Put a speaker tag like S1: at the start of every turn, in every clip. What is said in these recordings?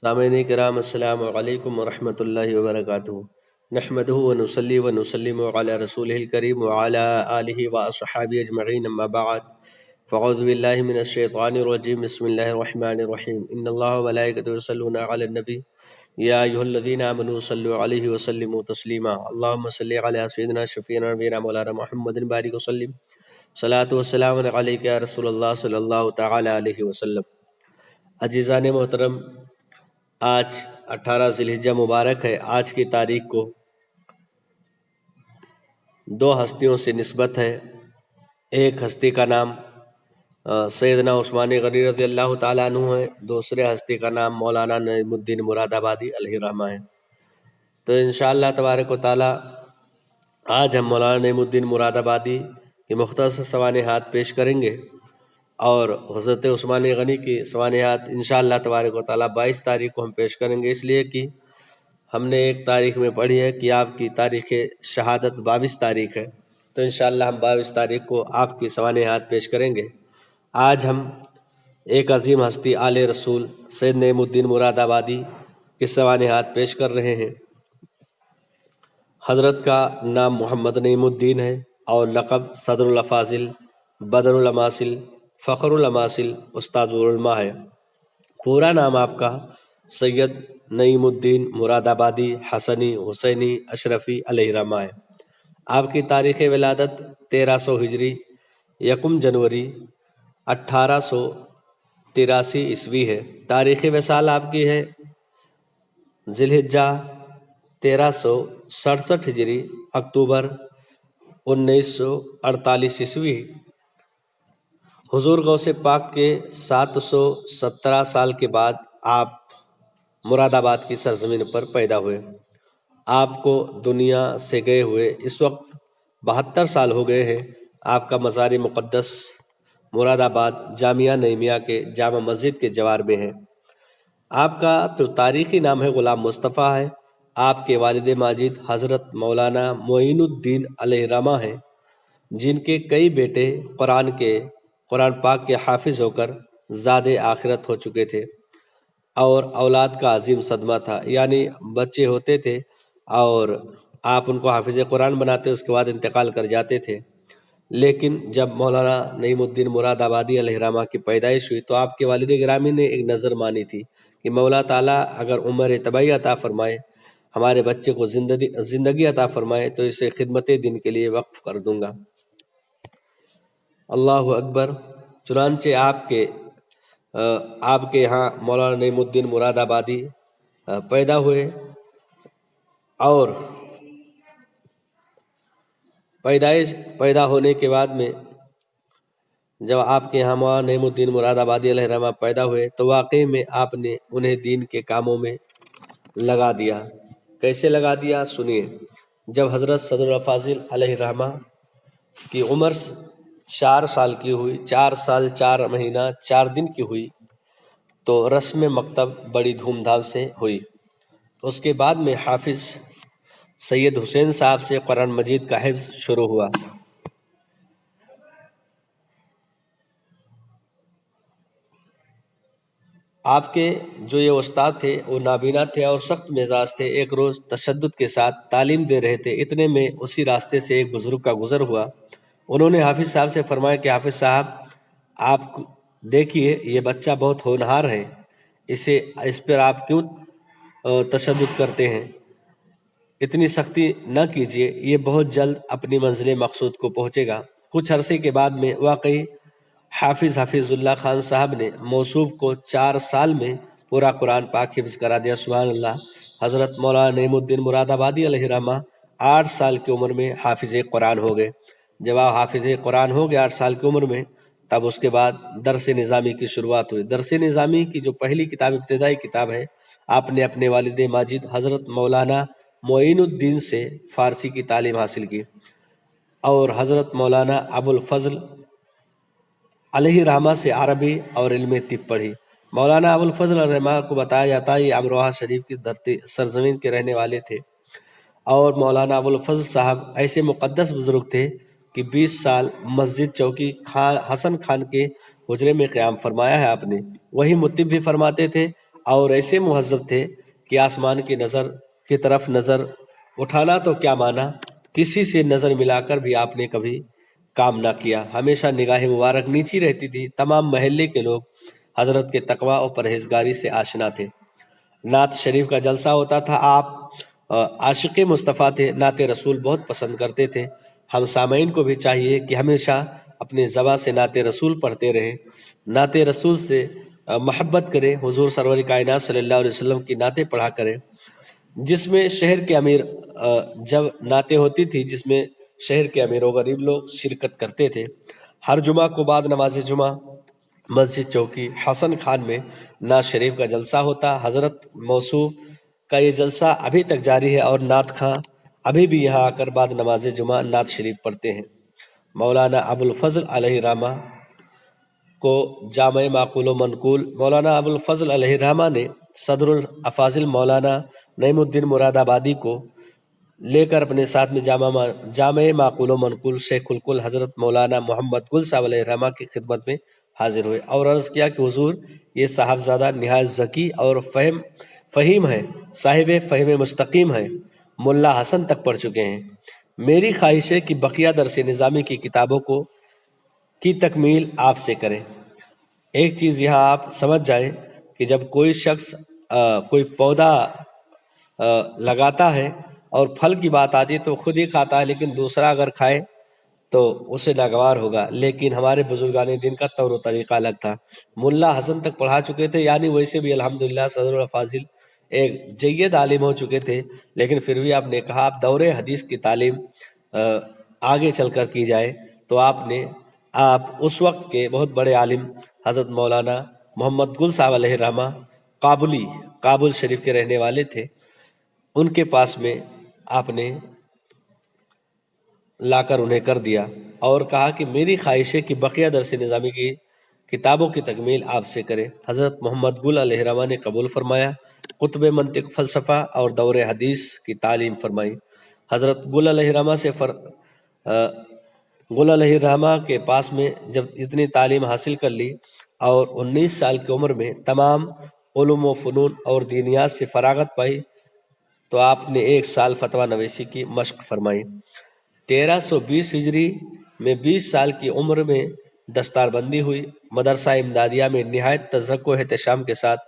S1: سامعین کرام السلام علیکم ورحمۃ اللہ وبرکاتہ نحمدہ ونصلی ونسلم علی رسولہ الکریم وعلی آلہ واصحابہ اجمعین اما بعد فاعوذ باللہ من الشیطان الرجیم بسم اللہ الرحمن الرحیم ان اللہ وملائکتہ یصلون علی النبی یا ایھا الذین آمنوا صلوا علیہ وسلموا تسلیما اللہم صل علی سیدنا شفیعنا نبینا مولانا محمد بارک وسلم صلاۃ والسلام علیک یا رسول اللہ صلی اللہ تعالی علیہ وسلم۔ عزیزان محترم، آج 18 ذی الحجہ مبارک ہے۔ آج کی تاریخ کو دو ہستیوں سے نسبت ہے۔ ایک ہستی کا نام سیدنا عثمان غنی رضی اللہ تعالیٰ عنہ ہے، دوسرے ہستی کا نام مولانا نعیم الدین مراد آبادی علیہ رحمہ ہے۔ تو انشاءاللہ تبارک و تعالیٰ آج ہم مولانا نعیم الدین مراد آبادی کی مختصر سوانحات پیش کریں گے، اور حضرت عثمان غنی کی سوانحات انشاءاللہ تبارک و تعالیٰ 22 تاریخ کو ہم پیش کریں گے، اس لیے کہ ہم نے ایک تاریخ میں پڑھی ہے کہ آپ کی تاریخ شہادت 22 تاریخ ہے، تو انشاءاللہ ہم 22 تاریخ کو آپ کی سوانحات پیش کریں گے۔ آج ہم ایک عظیم ہستی آل رسول سید نعیم الدین مراد آبادی کی سوانحات پیش کر رہے ہیں۔ حضرت کا نام محمد نعیم الدین ہے اور لقب صدر الافاضل، بدر الاماثل، فخر الاماثل، استاذ العلماء ہے۔ پورا نام آپ کا سید نعیم الدین مراد آبادی حسنی حسینی اشرفی علیہ رحمہ ہے۔ آپ کی تاریخ ولادت 1300 ہجری 1 جنوری 1883 عیسوی ہے۔ تاریخ وصال آپ کی ہے ذی الحجہ 1367 ہجری اکتوبر 1948 عیسوی۔ حضور غوث پاک کے 717 سال کے بعد آپ مراد آباد کی سرزمین پر پیدا ہوئے۔ آپ کو دنیا سے گئے ہوئے اس وقت 72 سال ہو گئے ہیں۔ آپ کا مزار مقدس مراد آباد جامعہ نعیمیہ کے جامع مسجد کے جوار میں ہے۔ آپ کا جو تاریخی نام ہے غلام مصطفیٰ ہے۔ آپ کے والد ماجد حضرت مولانا معین الدین علیہ رحمہ ہیں، جن کے کئی بیٹے قرآن پاک کے حافظ ہو کر زاد آخرت ہو چکے تھے، اور اولاد کا عظیم صدمہ تھا، یعنی بچے ہوتے تھے اور آپ ان کو حافظ قرآن بناتے، اس کے بعد انتقال کر جاتے تھے۔ لیکن جب مولانا نعیم الدین مراد آبادی علیہ رحمہ کی پیدائش ہوئی تو آپ کے والد گرامی نے ایک نظر مانی تھی کہ مولا تعالیٰ اگر عمر طبعی عطا فرمائے، ہمارے بچے کو زندگی عطا فرمائے، تو اسے خدمت دین کے لیے وقف کر دوں گا۔ اللہ اکبر۔ چنانچہ آپ کے یہاں مولانا نعیم الدین مراد آبادی پیدا ہوئے، اور پیدا ہونے کے بعد میں جب آپ کے یہاں مولانا نعیم الدین مراد آبادی علیہ رحمہ پیدا ہوئے تو واقعی میں آپ نے انہیں دین کے کاموں میں لگا دیا۔ کیسے لگا دیا سنیے۔ جب حضرت صدر الافاضل علیہ رحمہ کی عمر 4 سال کی ہوئی، 4 سال 4 مہینہ 4 دن کی ہوئی، تو رسم مکتب بڑی دھوم دھام سے ہوئی۔ اس کے بعد میں حافظ سید حسین صاحب سے قرآن مجید کا حفظ شروع ہوا۔ آپ کے جو یہ استاد تھے وہ نابینا تھے اور سخت مزاج تھے۔ ایک روز تشدد کے ساتھ تعلیم دے رہے تھے، اتنے میں اسی راستے سے ایک بزرگ کا گزر ہوا۔ انہوں نے حافظ صاحب سے فرمایا کہ حافظ صاحب، آپ دیکھیے یہ بچہ بہت ہونہار ہے، اس پر آپ کیوں تشدد کرتے ہیں؟ اتنی سختی نہ کیجیے، یہ بہت جلد اپنی منزل مقصود کو پہنچے گا۔ کچھ عرصے کے بعد میں واقعی حافظ اللہ خان صاحب نے موصوف کو 4 سال میں پورا قرآن پاک حفظ کرا دیا۔ سبحان اللہ۔ حضرت مولانا نعیم الدین مراد آبادی علیہ رحمہ 8 سال کی عمر میں حافظ قرآن ہو گئے۔ جب آپ حافظ قرآن ہو گئے 8 سال کی عمر میں، تب اس کے بعد درس نظامی کی شروعات ہوئی۔ درس نظامی کی جو پہلی کتاب، ابتدائی کتاب ہے، آپ نے اپنے والد ماجد حضرت مولانا معین الدین سے فارسی کی تعلیم حاصل کی، اور حضرت مولانا ابو الفضل علیہ رحمہ سے عربی اور علم طب پڑھی۔ مولانا ابو الفضل علیہ رحمہ کو بتایا جاتا ہے یہ امروہہ شریف کی سرزمین کے رہنے والے تھے، اور مولانا ابو الفضل صاحب ایسے مقدس بزرگ تھے کہ 20 سال مسجد چوکی حسن خان کے حجرے میں قیام فرمایا ہے آپ نے۔ وہی مطب بھی فرماتے تھے اور ایسے مہذب تھے کہ آسمان کی نظر کی طرف نظر اٹھانا تو کیا مانا، کسی سے نظر ملا کر بھی آپ نے کبھی کام نہ کیا، ہمیشہ نگاہ مبارک نیچی رہتی تھی۔ تمام محلے کے لوگ حضرت کے تقوی اور پرہیزگاری سے آشنا تھے۔ نعت شریف کا جلسہ ہوتا تھا، آپ عاشق مصطفیٰ تھے، نعت رسول بہت پسند کرتے تھے۔ ہم سامعین کو بھی چاہیے کہ ہمیشہ اپنی زبان سے نعت رسول پڑھتے رہیں، نعت رسول سے محبت کریں، حضور سرور کائنات صلی اللہ علیہ وسلم کی نعتیں پڑھا کریں، جس میں شہر کے امیر جب نعتیں ہوتی تھی جس میں شہر کے امیر و غریب لوگ شرکت کرتے تھے۔ ہر جمعہ کو بعد نماز جمعہ مسجد چوکی حسن خان میں نعت شریف کا جلسہ ہوتا۔ حضرت موصوف کا یہ جلسہ ابھی تک جاری ہے اور نعت خاں ابھی بھی یہاں آ کر بعد نماز جمعہ نعت شریف پڑھتے ہیں۔ مولانا ابوالفضل علیہ رحمہ کو جامع معقول و منقول مولانا ابوالفضل علیہ رحمہ نے صدر الافاضل مولانا نعیم الدین مراد آبادی کو لے کر اپنے ساتھ میں جامع معقول و منقول شیخ الکل حضرت مولانا محمد گل صاحب علیہ رحمہ کی خدمت میں حاضر ہوئے اور عرض کیا کہ حضور یہ صاحبزادہ نہایت ذکی اور فہیم ہے، صاحب فہم مستقیم ہے، ملا حسن تک پڑھ چکے ہیں۔ میری خواہش ہے کہ بقیہ درس نظامی کی کتابوں کی تکمیل آپ سے کریں۔ ایک چیز یہاں آپ سمجھ جائیں کہ جب کوئی شخص کوئی پودا لگاتا ہے اور پھل کی بات آتی ہے تو خود ہی کھاتا ہے، لیکن دوسرا اگر کھائے تو اسے ناگوار ہوگا، لیکن ہمارے بزرگان دین کا طور و طریقہ الگ تھا۔ ملا حسن تک پڑھا چکے تھے، یعنی ویسے بھی الحمدللہ صدر الافاضل ایک جید عالم ہو چکے تھے، لیکن پھر بھی آپ نے کہا آپ دور حدیث کی تعلیم آگے چل کر کی جائے، تو آپ اس وقت کے بہت بڑے عالم حضرت مولانا محمد گل صاحب علیہ رحمہ کابل شریف کے رہنے والے تھے، ان کے پاس میں آپ نے لا کر انہیں کر دیا اور کہا کہ میری خواہش ہے کہ بقیہ درس نظامی کی کتابوں کی تکمیل آپ سے کرے۔ حضرت محمد گل علیہ رحمہ نے قبول فرمایا، کتب منطق فلسفہ اور دور حدیث کی تعلیم فرمائی۔ حضرت گل علیہ رحمہ کے پاس میں جب اتنی تعلیم حاصل کر لی اور 19 سال کی عمر میں تمام علوم و فنون اور دینیات سے فراغت پائی تو آپ نے 1 سال فتویٰ نویسی کی مشق فرمائی۔ 1320 ہجری میں 20 سال کی عمر میں دستار بندی ہوئی۔ مدرسہ امدادیہ میں نہایت تذکر و احتشام کے ساتھ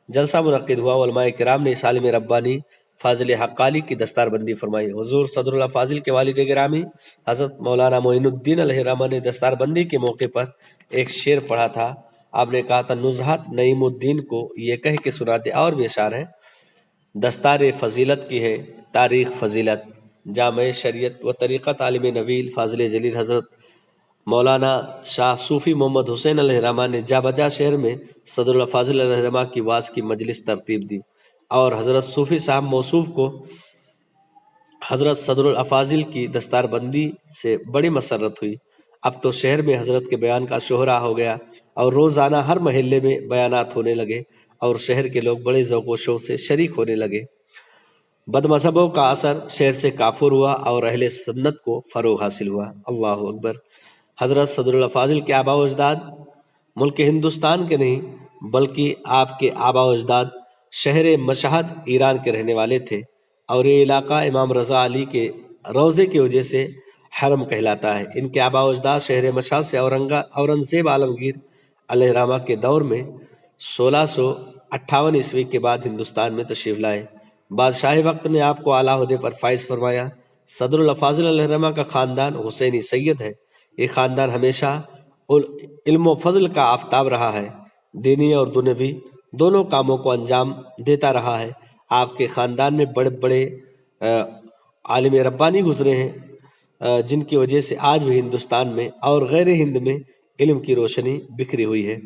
S1: جلسہ منعقد ہوا۔ علماء کرام نے اس عالم ربانی فاضل حقالی کی دستار بندی فرمائی۔ حضور صدر الافاضل کے والد گرامی حضرت مولانا معین الدین علیہ رحمہ نے دستار بندی کے موقع پر ایک شعر پڑھا تھا۔ آپ نے کہا تھا نزہت نعیم الدین کو یہ کہہ کے سناتے، اور بھی اشعار ہیں۔ دستار فضیلت کی ہے تاریخ فضیلت، جامع شریعت و طریقت عالم نویل فاضل جلیل حضرت مولانا شاہ صوفی محمد حسین علیہ رحمہ نے جا بجا شہر میں صدر الافاضل علیہ رحمہ کی واعظ کی مجلس ترتیب دی اور حضرت صوفی صاحب موصوف کو حضرت صدر الافاضل کی دستار بندی سے بڑی مسرت ہوئی۔ اب تو شہر میں حضرت کے بیان کا شہرہ ہو گیا اور روزانہ ہر محلے میں بیانات ہونے لگے اور شہر کے لوگ بڑے ذوق و شوق سے شریک ہونے لگے۔ بد مذہبوں کا اثر شہر سے کافر ہوا اور اہل سنت کو فروغ حاصل ہوا۔ اللہ اکبر۔ حضرت صدر الافاضل کے آباء و اجداد ملک ہندوستان کے نہیں بلکہ آپ کے آباء و اجداد شہر مشہد ایران کے رہنے والے تھے اور یہ علاقہ امام رضا علی کے روضے کی وجہ سے حرم کہلاتا ہے۔ ان کے آباء و اجداد شہر مشہد سے اورنگزیب عالمگیر علیہ رحمہ کے دور میں 1658 عیسوی کے بعد ہندوستان میں تشریف لائے۔ بادشاہ وقت نے آپ کو اعلیٰ عہدے پر فائز فرمایا۔ صدر الافاضل علیہ رحمہ کا خاندان حسینی سید ہے۔ یہ خاندان ہمیشہ علم و فضل کا آفتاب رہا ہے، دینی اور دنیوی دونوں کاموں کو انجام دیتا رہا ہے۔ آپ کے خاندان میں بڑے بڑے عالم ربانی گزرے ہیں جن کی وجہ سے آج بھی ہندوستان میں اور غیر ہند میں علم کی روشنی بکھری ہوئی ہے۔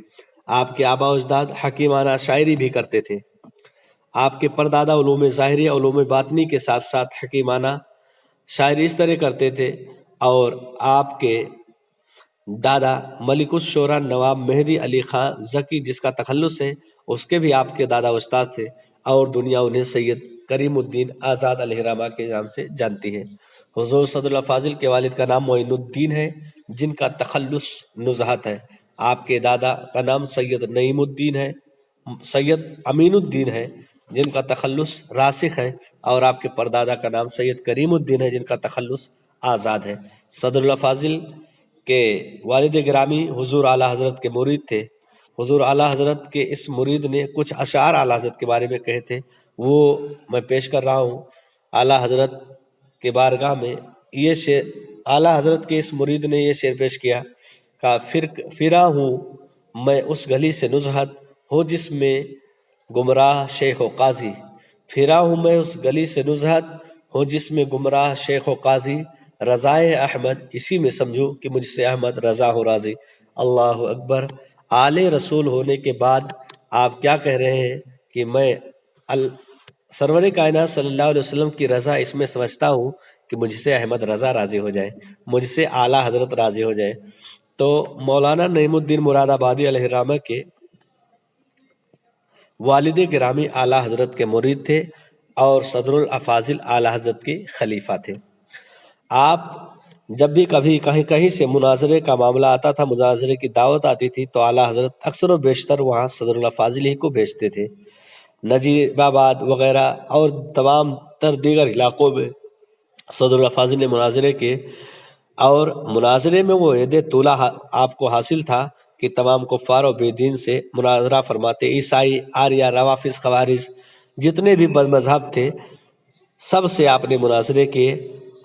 S1: آپ کے آباء و اجداد حکیمانہ شاعری بھی کرتے تھے۔ آپ کے پردادا علوم ظاہری علوم باطنی کے ساتھ ساتھ حکیمانہ شاعری اس طرح کرتے تھے، اور آپ کے دادا ملک الشعراء نواب مہدی علی خان زکی جس کا تخلص ہے اس کے بھی آپ کے دادا استاد تھے، اور دنیا انہیں سید کریم الدین آزاد علیہ رحمہ کے نام سے جانتی ہے۔ حضور صدر الافاضل کے والد کا نام معین الدین ہے جن کا تخلص نزہت ہے۔ آپ کے دادا کا نام سید نعیم الدین ہے سید امین الدین ہے جن کا تخلص راسخ ہے، اور آپ کے پردادا کا نام سید کریم الدین ہے جن کا تخلص آزاد ہے۔ صدر الافاضل کے والد گرامی حضور اعلیٰ حضرت کے مرید تھے۔ حضور اعلیٰ حضرت کے اس مرید نے کچھ اشعار اعلیٰ حضرت کے بارے میں کہے تھے، وہ میں پیش کر رہا ہوں اعلیٰ حضرت کے بارگاہ میں۔ یہ شعر اعلیٰ حضرت کے اس مرید نے یہ شعر پیش کیا، کہا پھرا ہوں میں اس گلی سے نزہت، ہو جس میں گمراہ شیخ و قاضی۔ پھرا ہوں میں اس گلی سے نزہت، ہو جس میں گمراہ شیخ و قاضی، رضائے احمد اسی میں سمجھو کہ مجھ سے احمد رضا ہو راضی۔ اللہ اکبر۔ آل رسول ہونے کے بعد آپ کیا کہہ رہے ہیں کہ میں سرور کائنات صلی اللہ علیہ وسلم کی رضا اس میں سمجھتا ہوں کہ مجھ سے احمد رضا راضی ہو جائے، مجھ سے اعلیٰ حضرت راضی ہو جائے۔ تو مولانا نعیم الدین مراد آبادی علیہ الرحمہ کے والد گرامی اعلیٰ حضرت کے مرید تھے اور صدر الافاضل اعلیٰ حضرت کے خلیفہ تھے۔ آپ جب بھی کبھی کہیں سے مناظرے کا معاملہ آتا تھا، مناظرے کی دعوت آتی تھی، تو اعلیٰ حضرت اکثر و بیشتر وہاں صدر الافاضل ہی کو بھیجتے تھے۔ نجیب آباد وغیرہ اور تمام تر دیگر علاقوں میں صدر الافاضل نے مناظرے کے، اور مناظرے میں وہ عہد طولہ آپ کو حاصل تھا کہ تمام کفار و بے دین سے مناظرہ فرماتے۔ عیسائی، آریہ، روافظ، خوارج، جتنے بھی بد مذہب تھے سب سے آپ نے مناظرے کیے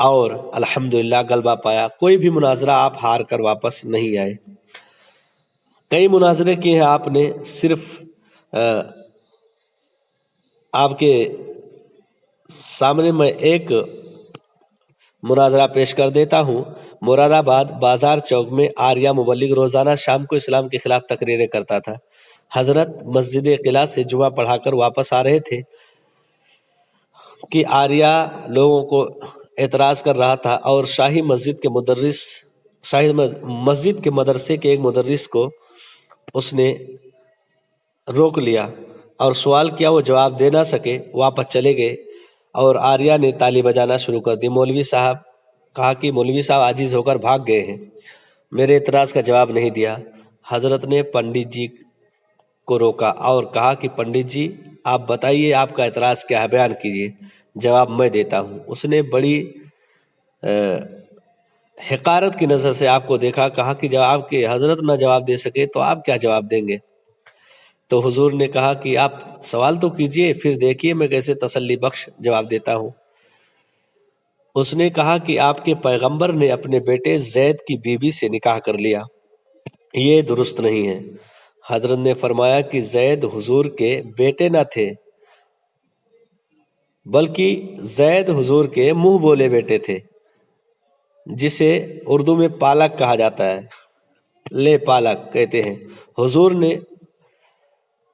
S1: اور الحمدللہ غلبہ پایا۔ کوئی بھی مناظرہ آپ ہار کر واپس نہیں آئے۔ کئی مناظرے کیے ہیں آپ نے۔ صرف آپ کے سامنے میں ایک مناظرہ پیش کر دیتا ہوں۔ مراد آباد بازار چوک میں آریہ مبلغ روزانہ شام کو اسلام کے خلاف تقریریں کرتا تھا۔ حضرت مسجد قلعہ سے جمعہ پڑھا کر واپس آ رہے تھے کہ آریہ لوگوں کو اعتراض کر رہا تھا، اور شاہی مسجد کے مدرسے کے ایک مدرس کو اس نے روک لیا اور سوال کیا، وہ جواب دے نہ سکے، واپس چلے گئے اور آریہ نے تالی بجانا شروع کر دی۔ مولوی صاحب کہا کہ مولوی صاحب عاجز ہو کر بھاگ گئے ہیں، میرے اعتراض کا جواب نہیں دیا۔ حضرت نے پنڈت جی کو روکا اور کہا کہ پنڈت جی آپ بتائیے آپ کا اعتراض کیا ہے، بیان کیجیے، جواب میں دیتا ہوں۔ اس نے بڑی حقارت کی نظر سے آپ کو دیکھا، کہا کہ جب آپ کے حضرت نہ جواب دے سکے تو آپ کیا جواب دیں گے؟ تو حضور نے کہا کہ آپ سوال تو کیجئے، پھر دیکھیے میں کیسے تسلی بخش جواب دیتا ہوں۔ اس نے کہا کہ آپ کے پیغمبر نے اپنے بیٹے زید کی بیوی سے نکاح کر لیا، یہ درست نہیں ہے۔ حضرت نے فرمایا کہ زید حضور کے بیٹے نہ تھے، بلکہ زید حضور کے منہ بولے بیٹے تھے، جسے اردو میں پالک کہا جاتا ہے، لے پالک کہتے ہیں۔ حضور نے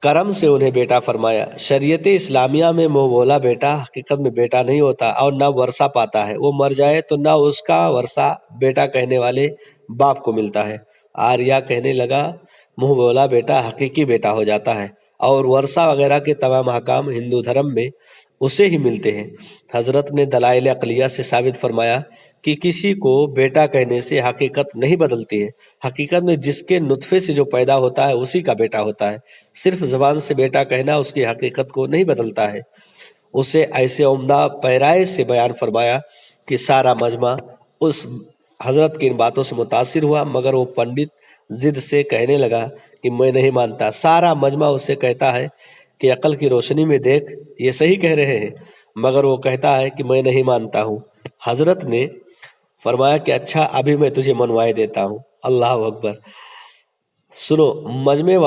S1: کرم سے انہیں بیٹا فرمایا۔ شریعت اسلامیہ میں منہ بولا بیٹا حقیقت میں بیٹا نہیں ہوتا اور نہ ورثہ پاتا ہے، وہ مر جائے تو نہ اس کا ورثہ بیٹا کہنے والے باپ کو ملتا ہے۔ آریہ کہنے لگا منہ بولا بیٹا حقیقی بیٹا ہو جاتا ہے، اور ورثہ وغیرہ کے تمام احکام ہندو دھرم میں اسے ہی ملتے ہیں۔ حضرت نے دلائل عقلیہ سے ثابت فرمایا کہ کسی کو بیٹا کہنے سے حقیقت نہیں بدلتی ہے، حقیقت میں جس کے نطفے سے جو پیدا ہوتا ہے اسی کا بیٹا ہوتا ہے۔ صرف زبان سے بیٹا کہنا اس کی حقیقت کو نہیں بدلتا ہے۔ اسے ایسے عمدہ پیرائے سے بیان فرمایا کہ سارا مجمع اس حضرت کی ان باتوں سے متاثر ہوا، مگر وہ پنڈت ضد سے کہنے لگا کہ میں نہیں مانتا۔ سارا مجمع اس سے کہتا ہے کہ عقل کی روشنی میں دیکھ، یہ صحیح کہہ رہے ہیں، مگر وہ کہتا ہے کہ میں نہیں مانتا ہوں۔ حضرت نے فرمایا کہ اچھا ابھی میں تجھے منوائے دیتا ہوں۔ اللہ اکبر۔ سنو مجمع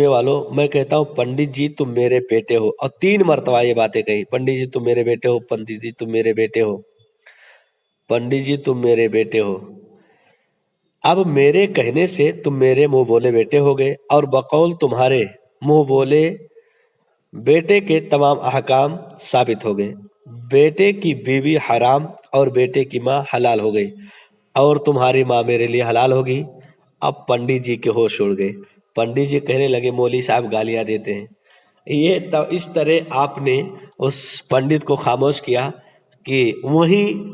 S1: والو، میں کہتا ہوں پنڈت جی تم میرے بیٹے ہو، اور 3 مرتبہ یہ باتیں کہی، پنڈت جی تم میرے بیٹے ہو، پنڈت جی تم میرے بیٹے ہو، پنڈت جی تم میرے بیٹے ہو۔ اب میرے کہنے سے تم میرے منہ بولے بیٹے ہو گئے، اور بقول تمہارے منہ بولے بیٹے کے تمام احکام ثابت ہو گئے۔ بیٹے کی بیوی حرام اور بیٹے کی ماں حلال ہو گئی، اور تمہاری ماں میرے لیے حلال ہوگی۔ اب پنڈت جی کے ہوش اڑ گئے۔ پنڈت جی کہنے لگے مولوی صاحب گالیاں دیتے ہیں۔ یہ اس طرح آپ نے اس پنڈت کو خاموش کیا کہ وہیں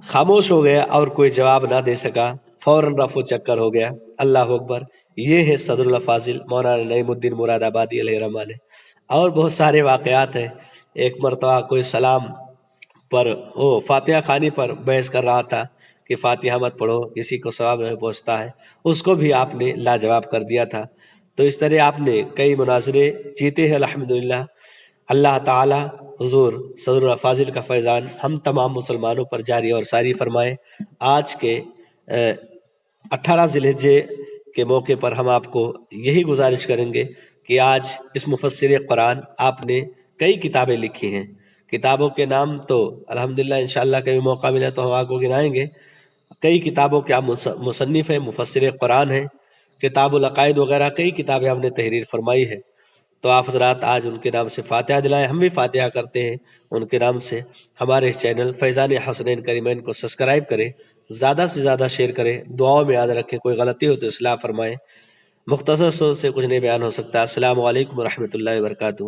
S1: خاموش ہو گیا اور کوئی جواب نہ دے سکا۔ فوراً رفع چکر ہو گیا. اللہ اکبر. یہ ہے صدر الافاضل مولانا نعیم الدین مراد آبادی علیہ رحمٰن. اور بہت سارے واقعات ہیں. ایک مرتبہ کوئی سلام پر فاتحہ خوانی پر بحث کر رہا تھا کہ فاتحہ مت پڑھو کسی کو ثواب نہیں پہنچتا ہے، اس کو بھی آپ نے لاجواب کر دیا تھا. تو اس طرح آپ نے کئی مناظرے جیتے ہیں الحمدللہ. اللہ تعالی حضور صدر الافاضل کا فیضان ہم تمام مسلمانوں پر جاری اور ساری فرمائے. آج کے 18 ذی الحجہ کے موقع پر ہم آپ کو یہی گزارش کریں گے کہ آج اس مفسر قرآن آپ نے کئی کتابیں لکھی ہیں. کتابوں کے نام تو الحمدللہ انشاءاللہ کبھی موقع ملا تو ہم آپ کو گنائیں گے. کئی کتابوں کے آپ مصنف ہیں، مفسر قرآن ہیں. کتاب العقائد وغیرہ کئی کتابیں ہم نے تحریر فرمائی ہے. تو آپ حضرات آج ان کے نام سے فاتحہ دلائیں. ہم بھی فاتحہ کرتے ہیں ان کے نام سے. ہمارے اس چینل فیضان حسنین کریمین کو سبسکرائب کریں، زیادہ سے زیادہ شیئر کریں، دعاؤں میں یاد رکھیں. کوئی غلطی ہو تو اصلاح فرمائیں. مختصر سوچ سے کچھ نہیں بیان ہو سکتا. السلام علیکم ورحمۃ اللہ وبرکاتہ.